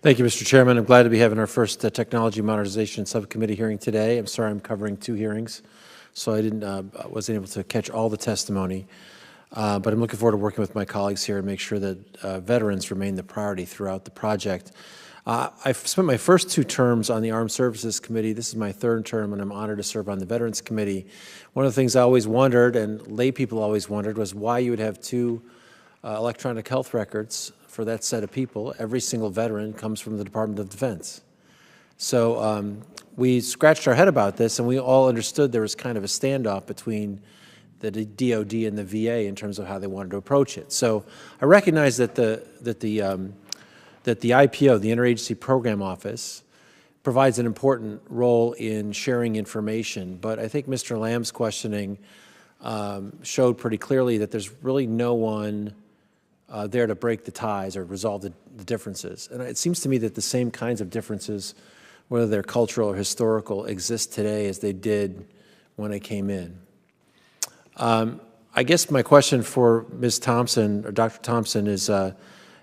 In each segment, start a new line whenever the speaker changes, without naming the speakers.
Thank you, Mr. Chairman. I'm glad to be having our first Technology Modernization Subcommittee hearing today. I'm sorry I'm covering two hearings, so I wasn't able to catch all the testimony. But I'm looking forward to working with my colleagues here and make sure that veterans remain the priority throughout the project. I've spent my first two terms on the Armed Services Committee. This is my third term, and I'm honored to serve on the Veterans Committee. One of the things I always wondered, and lay people always wondered, was why you would have two electronic health records for that set of people. Every single veteran comes from the Department of Defense. So we scratched our head about this, and we all understood there was kind of a standoff between the DOD and the VA in terms of how they wanted to approach it. So I recognize that the IPO, the Interagency Program Office, provides an important role in sharing information, but I think Mr. Lamb's questioning showed pretty clearly that there's really no one there to break the ties or resolve the differences. And it seems to me that the same kinds of differences, whether they're cultural or historical, exist today as they did when I came in. I guess my question for Ms. Thompson, or Dr. Thompson, is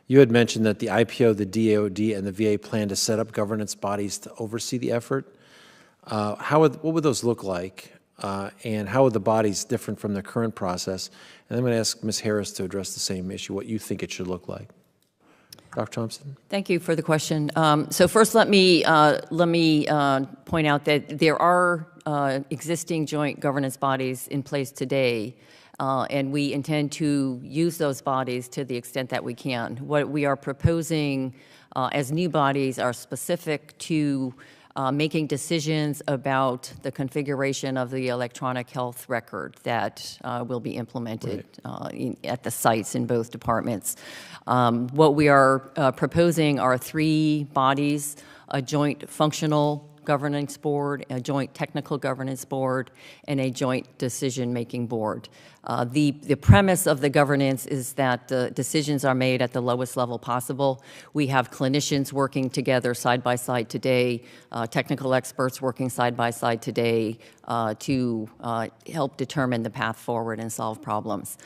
you had mentioned that the IPO, the DOD, and the VA plan to set up governance bodies to oversee the effort. What would those look like? And how are the bodies different from the current process? And I'm going to ask Ms. Harris to address the same issue, what you think it should look like. Dr. Thompson?
Thank you for the question. So first, let me point out that there are existing joint governance bodies in place today, and we intend to use those bodies to the extent that we can. What we are proposing as new bodies are specific to making decisions about the configuration of the electronic health record that will be implemented at the sites in both departments. What we are proposing are three bodies: a joint functional governance board, a joint technical governance board, and a joint decision-making board. The premise of the governance is that the decisions are made at the lowest level possible. We have clinicians working together side by side today, technical experts working side by side today to help determine the path forward and solve problems.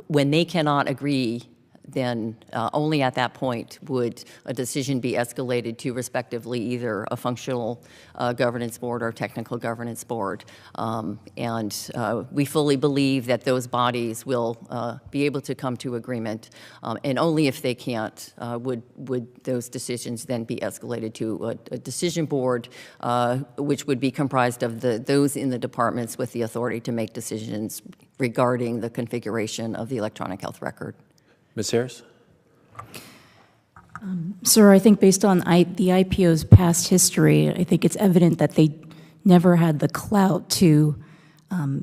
When they cannot agree, then only at that point would a decision be escalated to respectively either a functional governance board or technical governance board. We fully believe that those bodies will be able to come to agreement, and only if they can't would those decisions then be escalated to a decision board, which would be comprised of those in the departments with the authority to make decisions regarding the configuration of the electronic health record.
Ms. Harris?
Sir, I think based on the IPO's past history, I think it's evident that they never had the clout to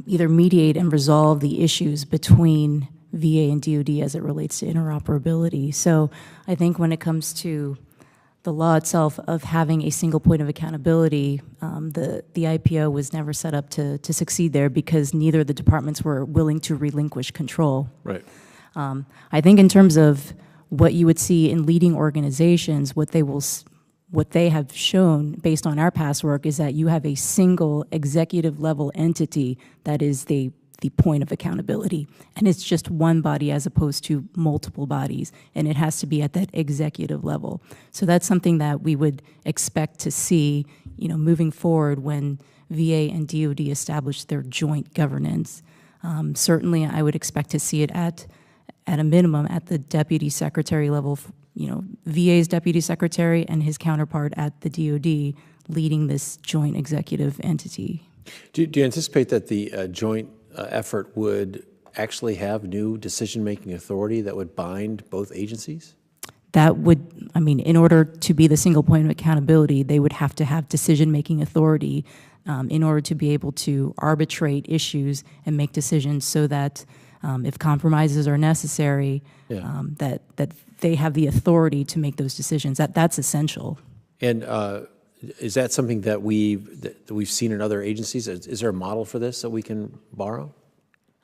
either mediate and resolve the issues between VA and DOD as it relates to interoperability. So I think when it comes to the law itself of having a single point of accountability, the IPO was never set up to succeed there because neither of the departments were willing to relinquish control.
Right.
I think in terms of what you would see in leading organizations, what they have shown based on our past work is that you have a single executive level entity that is the point of accountability. And it's just one body as opposed to multiple bodies. And it has to be at that executive level. So that's something that we would expect to see, moving forward when VA and DOD establish their joint governance. Certainly I would expect to see it at a minimum at the deputy secretary level, VA's deputy secretary and his counterpart at the DOD leading this joint executive entity.
Do you anticipate that the joint effort would actually have new decision-making authority that would bind both agencies?
That would, in order to be the single point of accountability, they would have to have decision-making authority in order to be able to arbitrate issues and make decisions so that if compromises are necessary, that they have the authority to make those decisions. That's essential.
And is that something that we've seen in other agencies? Is there a model for this that we can borrow?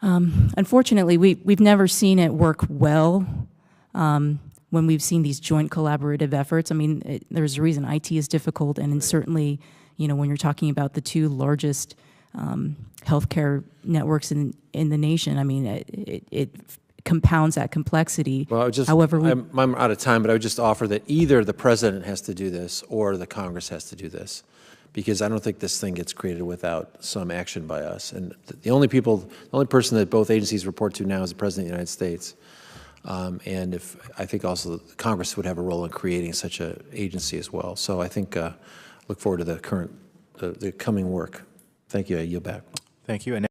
Unfortunately, we've never seen it work well when we've seen these joint collaborative efforts. There's a reason IT is difficult, and certainly, when you're talking about the two largest healthcare networks in the nation, it compounds that complexity.
Well, I would just,
However,
I'm out of time, but I would just offer that either the president has to do this or the Congress has to do this, because I don't think this thing gets created without some action by us. And the only person that both agencies report to now is the President of the United States. And I think also Congress would have a role in creating such an agency as well. So I think, look forward to the coming work. Thank you. I yield back.
Thank you. And